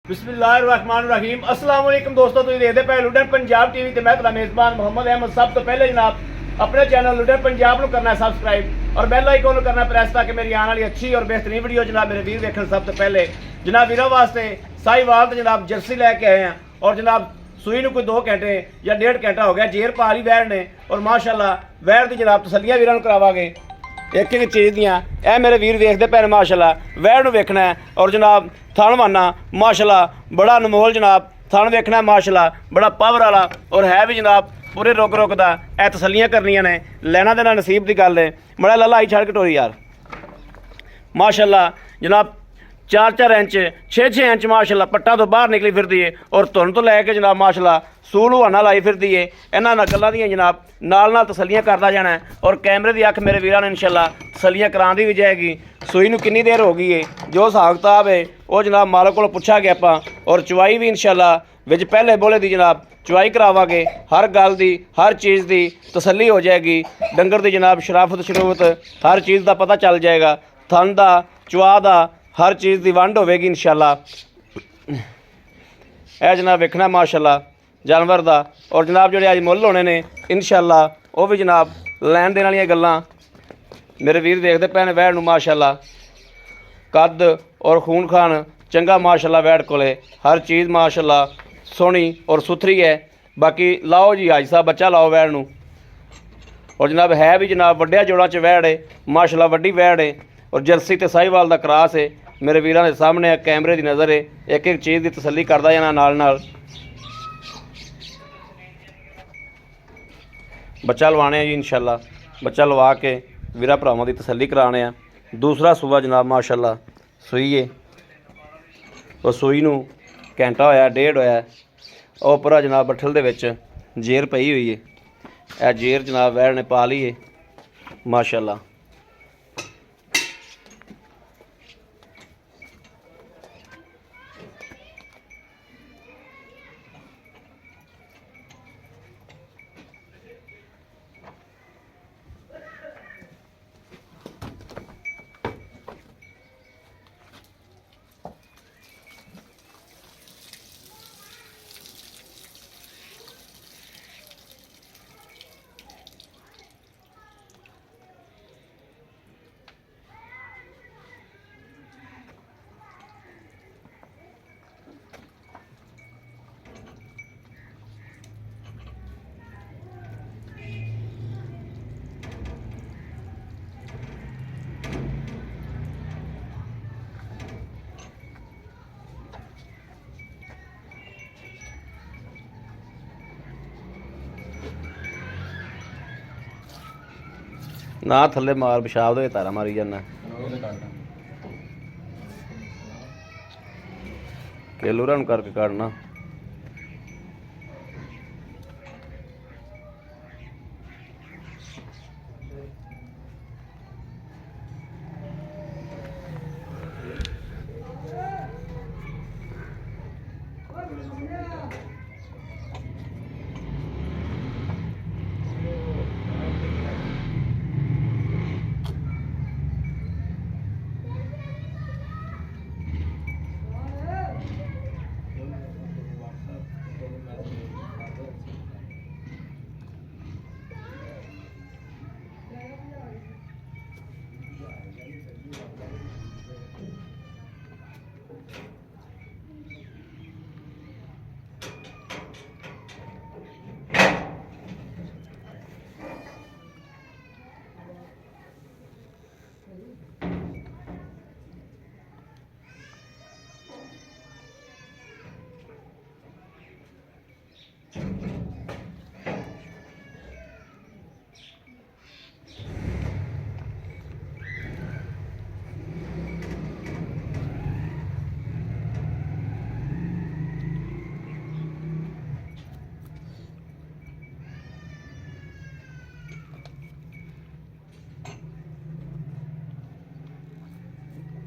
बिस्मिल्लाहिर्रहमानिर्रहीम अस्सलाम वालेकुम दोस्तों, तुम देखते पे लुडन पंजाब टीवी ते मैं तेरा मेज़बान मोहम्मद अहमद। सब तो पहले जनाब अपने चैनल लुडन पंजाब को करना है सब्सक्राइब और बेल आइकन करना है प्रेस, ताकि मेरी आने वाली अच्छी और बेहतरीन वीडियो जनाब मेरे वीर देखने सब तो पहले। जनाब वीरों वास्ते साहिवाल तो जनाब जर्सी लैके आए हैं और जनाब सूई में कोई 2 घंटे या 1.5 घंटा हो गया। जेर पा ली वैर ने और माशाल्लाह वैर की जनाब तसलियां वीरों करावांगे एक एक चीज़ दियाँ। ए मेरे वीर देखते पे माशाल्लाह वैर वेखना है और जनाब थन वाना माशाल्लाह बड़ा अनमोल जनाब थन वेखना है माशाल्लाह बड़ा पावर वाला और है भी जनाब पूरे रुक रुकदा। ए तसलियां करनियां ने, लेना देना नसीब की गल है। बड़ा लाला आई छड़ कटोरी यार माशाल्लाह जनाब 4-4 इंच 6-6 इंच माशाल्लाह पट्टा तो बाहर निकली फिरदी है और धुन तो लैके जनाब माशाल्लाह सूल हुआना लाई फिरदी है। इन्हां गल्लां दियां जनाब नाल तसलियां करदा जाना है और कैमरे की अख मेरे वीरां ने इंशाल्लाह तसलियां करांदी भी जाएगी। सूई नूं कितनी देर हो गई है, जो हिसाब किताब है वो जनाब मालक को पुछा गया आपां और चवाई भी इंशाल्लाह विच पहले बोले दी जनाब चवाई करावांगे। हर गल दी हर चीज़ की तसली हो जाएगी। डंगर की जनाब शराफत शरूफत हर चीज़ का पता चल जाएगा। थन दा चवा दा हर चीज़ की वंड होगी इंशाल्लाह। यह जनाब वेखना माशाल्लाह जानवर दा और जनाब जोड़े अज मुल होने ने इंशाल्लाह वो भी जनाब लैन देने वाली गल्लां मेरे वीर देखते पे ने। वैड़ नूं माशाल्लाह कद और खून खान चंगा माशाल्लाह वैड़ कोले हर चीज़ माशाल्लाह सोहनी और सुथरी है। बाकी लाओ जी आज साहब बच्चा लाओ वैड़ नूं और जनाब है भी जनाब वड्डिया जोड़ा च वैड़ है माशाल्लाह वड्डी वैड़ है और जर्सी ते साहिवाल दा क्रॉस है। मेरे वीरां दे सामने कैमरे की नज़र है, एक एक चीज़ की तसली करदा जाना नाल बच्चा लवाने जी इंशाल्लाह। बच्चा लवा के वीरा भरावां की तसली कराने आ। दूसरा सूबा जनाब माशाल्लाह सूई है और सूई नूं घंटा होया 1.5 होया और उपर जनाब बठल दे विच जेर पई हुई है। यह जेर जनाब वैड़ ने पा ली है माशाल्लाह। ना थले मार पिशाब दे तारा मारी जाना केलू रन करके काटना।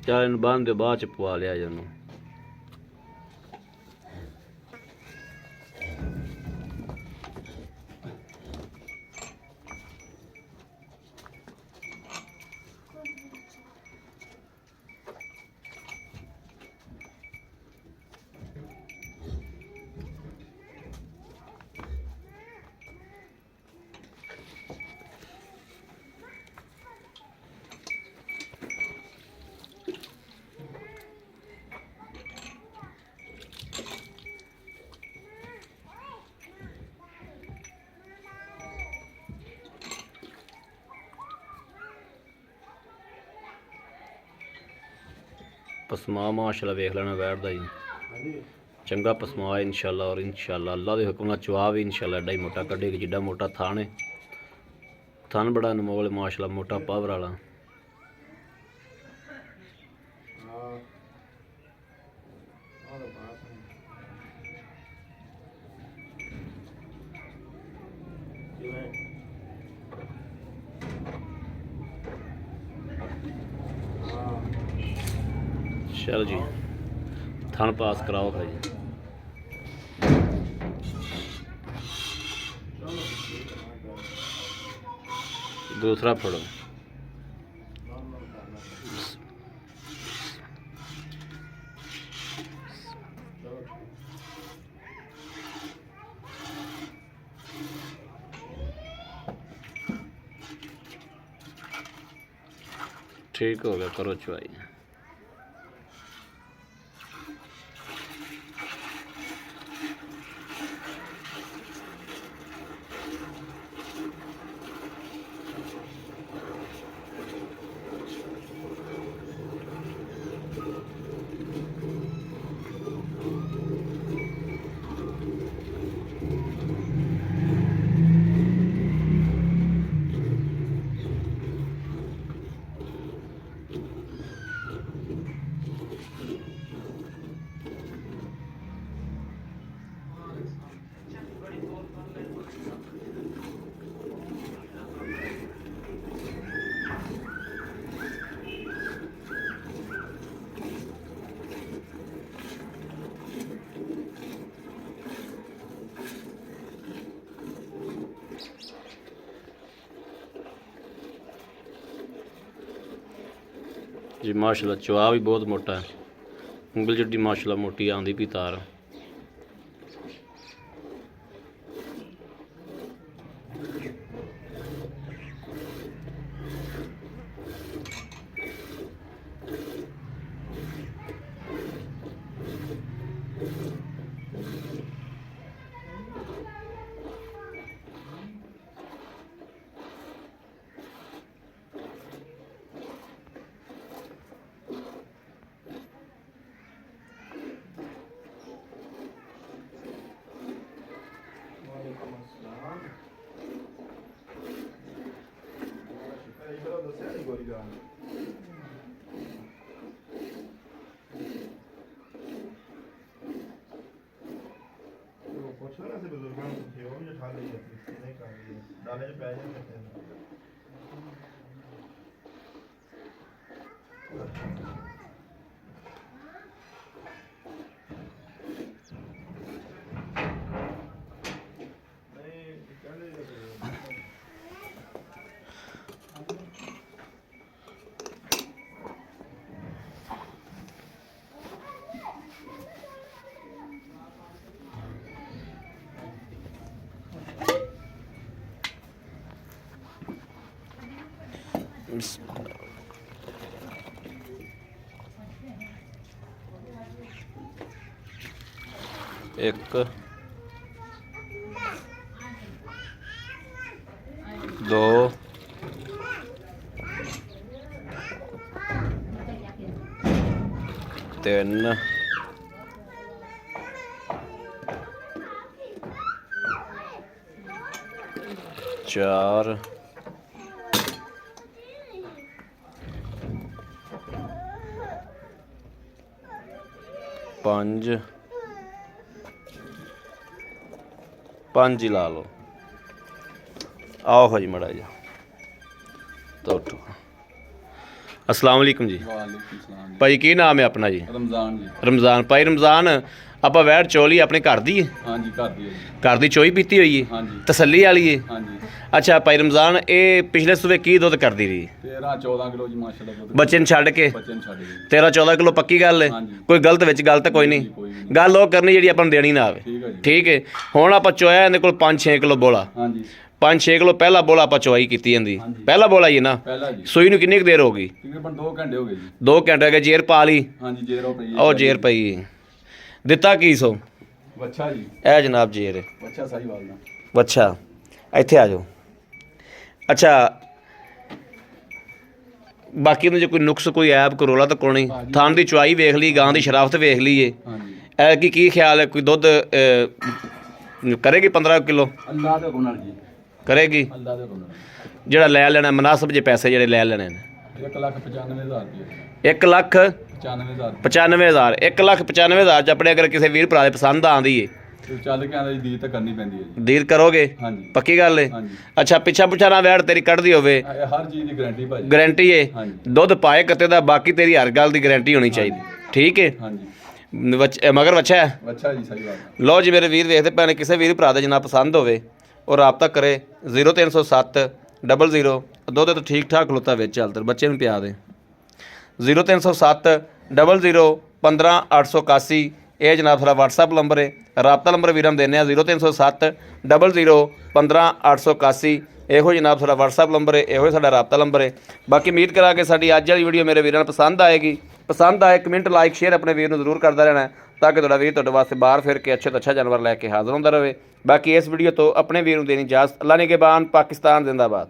ਚੱਲ ਇਹਨੂੰ ਬੰਨ ਦਿਓ, ਬਾਅਦ ਚ ਪਵਾ ਲਿਆ ਜਾਨੂੰ। ਪਸਮਾ ਮਾਸ਼ਾਅੱਲਾ ਵੇਖ ਲੈਣਾ ਵੈੜ ਦਾ ਜੀ ਚੰਗਾ ਪਸਮਾ ਇਨਸ਼ਾਅੱਲਾ ਔਰ ਇਨਸ਼ਾਅੱਲਾ ਅੱਲਾ ਦੇ ਹੁਕਮ ਨਾਲ ਚਵਾ ਵੀ ਇਨਸ਼ਾਅੱਲਾ ਐਡਾ ਹੀ ਮੋਟਾ ਕੱਢੇਗੀ ਜਿੱਡਾ ਮੋਟਾ ਥਾਣ ਹੈ ਥਣ ਬੜਾ ਅਨਮੋਲ ਮਾਸ਼ਾਅੱਲਾ ਮੋਟਾ ਪਾਵਰ ਵਾਲਾ चलो जी थन पास कराओ भाई दूसरा फड़ो ठीक हो गया करो चुवाई जी माशाल्लाह चवा भी बहुत मोटा है उंगल जिड्डी माशाल्लाह मोटी आंदी पी तार ਪੁੱਛਣਾ ਨਾ ਸੀ ਬਜ਼ੁਰਗਾਂ ਨੂੰ ਕਿ ਉਹ ਵੀ ਠਾ ਲਈ ਜਾਂਦੀ ਨਹੀਂ ਕਰ ਰਹੀ ਦਾਲੇ 'ਚ ਪੈ ਜਾਂਦੇ ਨੇ एक दो तीन चार पांच पांच ही ला लो आओ जी मड़ा जा तो उठो अस्सलाम वालेकुम जी भाई की नाम है अपना जी रमजान जी रमजान भाई रमजान ਆਪਾਂ ਵੈੜ ਚੋਲੀ ਆਪਣੇ ਘਰ ਦੀ ਹੈ ਹਾਂਜੀ ਘਰ ਦੀ ਹੈ ਜੀ ਘਰ ਦੀ ਚੋਈ ਪੀਤੀ ਹੋਈ ਹੈ ਹਾਂਜੀ ਤਸੱਲੀ ਵਾਲੀ ਹੈ ਹਾਂਜੀ ਅੱਛਾ ਭਾਈ ਰਮਜ਼ਾਨ ਇਹ ਪਿਛਲੇ ਸੂਬੇ ਕੀ ਦੁੱਧ ਕਰਦੀ ਰਹੀ 13 14 ਕਿਲੋ ਜੀ ਮਾਸ਼ਾਅੱਲਾ ਦੁੱਧ ਬੱਚੇ ਨੂੰ ਛੱਡ ਕੇ ਬੱਚੇ ਨੂੰ ਛੱਡ ਗਏ 13 14 ਕਿਲੋ ਪੱਕੀ ਗੱਲ ਹੈ ਹਾਂਜੀ। ਕੋਈ ਗਲਤ ਵਿੱਚ ਗੱਲ ਤਾਂ ਕੋਈ ਨਹੀਂ ਕੋਈ ਨਹੀਂ। ਗੱਲ ਉਹ ਕਰਨੀ ਜਿਹੜੀ ਆਪਾਂ ਨੂੰ ਦੇਣੀ ਨਾ ਆਵੇ ਠੀਕ ਹੈ ਜੀ ਠੀਕ ਹੈ ਹੁਣ ਆਪਾਂ ਚੋਇਆ ਇਹਦੇ ਕੋਲ 5-6 ਕਿਲੋ ਬੋਲਾ ਹਾਂਜੀ 5-6 ਕਿਲੋ ਪਹਿਲਾ ਬੋਲਾ ਆਪਾਂ ਚਵਾਈ ਕੀਤੀ ਜਾਂਦੀ ਹਾਂਜੀ। ਪਹਿਲਾ ਬੋਲਾ ਹੀ ਹੈ ਨਾ ਪਹਿਲਾ ਜੀ ਸੂਈ ਨੂੰ ਕਿੰਨੀ ਕੁ ਦੇਰ ਹੋ ਗਈ ਤਕਰੀਬਨ 2 ਘੰਟੇ ਹੋ ਗਏ ਜੀ 2 ਘੰਟੇ ਹੋ ਗਏ ਜੇਰ ਪਾ ਲਈ ਹਾਂਜੀ ਜੇਰੋ ਪਈ ਉਹ ਜੇਰ ਪਈ ਦਿੱਤਾ ਕੀ ਸੋ ਬੱਚਾ ਜੀ ਇਹ ਜਨਾਬ ਜੇਰ ਬੱਚਾ ਸਹੀ ਵਾਲ ਦਾ ਅੱਛਾ ਇੱਥੇ ਆ ਜਾਓ ਅੱਛਾ ਬਾਕੀ ਨੂੰ ਜੇ ਕੋਈ ਨੁਕਸ ਕੋਈ ਐਬ ਕੋਈ ਰੋਲਾ ਤਾਂ ਕੋਣੀ ਥਾਂ ਦੀ ਚੁਆਈ ਵੇਖ ਲਈ ਗਾਂ ਦੀ ਸ਼ਰਾਫਤ ਵੇਖ ਲਈਏ ਹਾਂਜੀ ਐ ਕੀ ਖਿਆਲ ਹੈ ਕੋਈ ਦੁੱਧ ਕਰੇਗੀ 15 ਕਿਲੋ ਅੱਲਾ ਦੇ ਗੁਨਾਹ ਜੀ ਕਰੇਗੀ ਅੱਲਾ ਦੇ ਗੁਨਾਹ ਜਿਹੜਾ ਲੈ ਲੈਣਾ ਮੁਨਾਸਬ ਜੇ ਪੈਸੇ ਜਿਹੜੇ ਲੈ ਲੈਣੇ ਨੇ 1,95,000 ਰੁਪਏ 1 ਲੱਖ 95,000 1,95,000 ਚ ਆਪਣੇ ਅਗਰ ਕਿਸੇ ਵੀਰ ਭਰਾ ਦੇ ਪਸੰਦ ਆਂਦੀ ਏ ਤੇ ਚੱਲ ਕੇ ਆਂਦਾ ਜੀ ਦੀਦ ਤਾਂ ਕਰਨੀ ਪੈਂਦੀ ਹੈ ਜੀ ਦੀਰ ਕਰੋਗੇ ਹਾਂਜੀ ਪੱਕੀ ਗੱਲ ਏ ਹਾਂਜੀ ਅੱਛਾ ਪਿੱਛਾ ਪੁੱਛਾ ਨਾ ਵੈੜ ਤੇਰੀ ਕੱਢਦੀ ਹੋਵੇ ਇਹ ਹਰ ਚੀਜ਼ ਦੀ ਗਾਰੰਟੀ ਭਾਜੀ ਗਾਰੰਟੀ ਏ ਹਾਂਜੀ ਦੁੱਧ ਪਾਏ ਕੱਤੇ ਦਾ ਬਾਕੀ ਤੇਰੀ ਹਰ ਗੱਲ ਦੀ ਗਾਰੰਟੀ ਹੋਣੀ ਚਾਹੀਦੀ ਠੀਕ ਏ ਹਾਂਜੀ ਮਗਰ ਬੱਚਾ ਹੈ ਅੱਛਾ ਜੀ ਸਹੀ ਬਾਤ ਹੈ। ਲਓ ਜੀ ਮੇਰੇ ਵੀਰ ਵੇਖਦੇ ਪਏ ਨੇ ਕਿਸੇ ਵੀਰ ਭਰਾ ਦਾ ਜਿੰਨਾ ਪਸੰਦ ਹੋਵੇ ਉਹ ਰਾਬਤਾ ਕਰੇ 0307 00 ਦੁੱਧ ਤਾਂ ਠੀਕ ਠਾਕ ਖਲੋਤਾ ਵਿੱਚ ਚੱਲ ਤੇ ਬੱਚੇ ਨੂੰ ਪਿਆ ਦੇ 0307 00 15881 ਇਹ ਜਨਾਬ ਸਾਡਾ WhatsApp ਨੰਬਰ ਹੈ ਰਾਬਤਾ ਨੰਬਰ ਵੀਰਾਂ ਨੂੰ ਦਿੰਦੇ ਆ 0307 00 15881 ਇਹੋ ਜਨਾਬ ਸਾਡਾ WhatsApp ਨੰਬਰ ਹੈ ਇਹੋ ਸਾਡਾ ਰਾਬਤਾ ਨੰਬਰ ਹੈ ਬਾਕੀ ਉਮੀਦ ਕਰਾਂ ਕਿ ਸਾਡੀ ਅੱਜ ਵਾਲੀ ਵੀਡੀਓ ਮੇਰੇ ਵੀਰਾਂ ਨੂੰ ਪਸੰਦ ਆਏਗੀ ਪਸੰਦ ਆਏ ਕਮੈਂਟ ਲਾਈਕ ਸ਼ੇਅਰ ਆਪਣੇ ਵੀਰ ਨੂੰ ਜ਼ਰੂਰ ਕਰਦਾ ਰਹਿਣਾ ਤਾਂ ਕਿ ਤੁਹਾਡਾ ਵੀਰ ਤੁਹਾਡੇ ਵਾਸਤੇ ਬਾਹਰ ਫਿਰ ਕੇ ਅੱਛੇ ਤੋਂ ਅੱਛਾ ਜਾਨਵਰ ਲੈ ਕੇ ਹਾਜ਼ਰ ਹੁੰਦਾ ਰਹੇ ਬਾਕੀ ਇਸ ਵੀਡੀਓ ਤੋਂ ਆਪਣੇ ਵੀਰ ਨੂੰ ਦੇਣੀ ਇਜਾਜ਼ਤ ਅੱਲਾ ਨਿਗਹਿਬਾਨ ਪਾਕਿਸਤਾਨ ਜ਼ਿੰਦਾਬਾਦ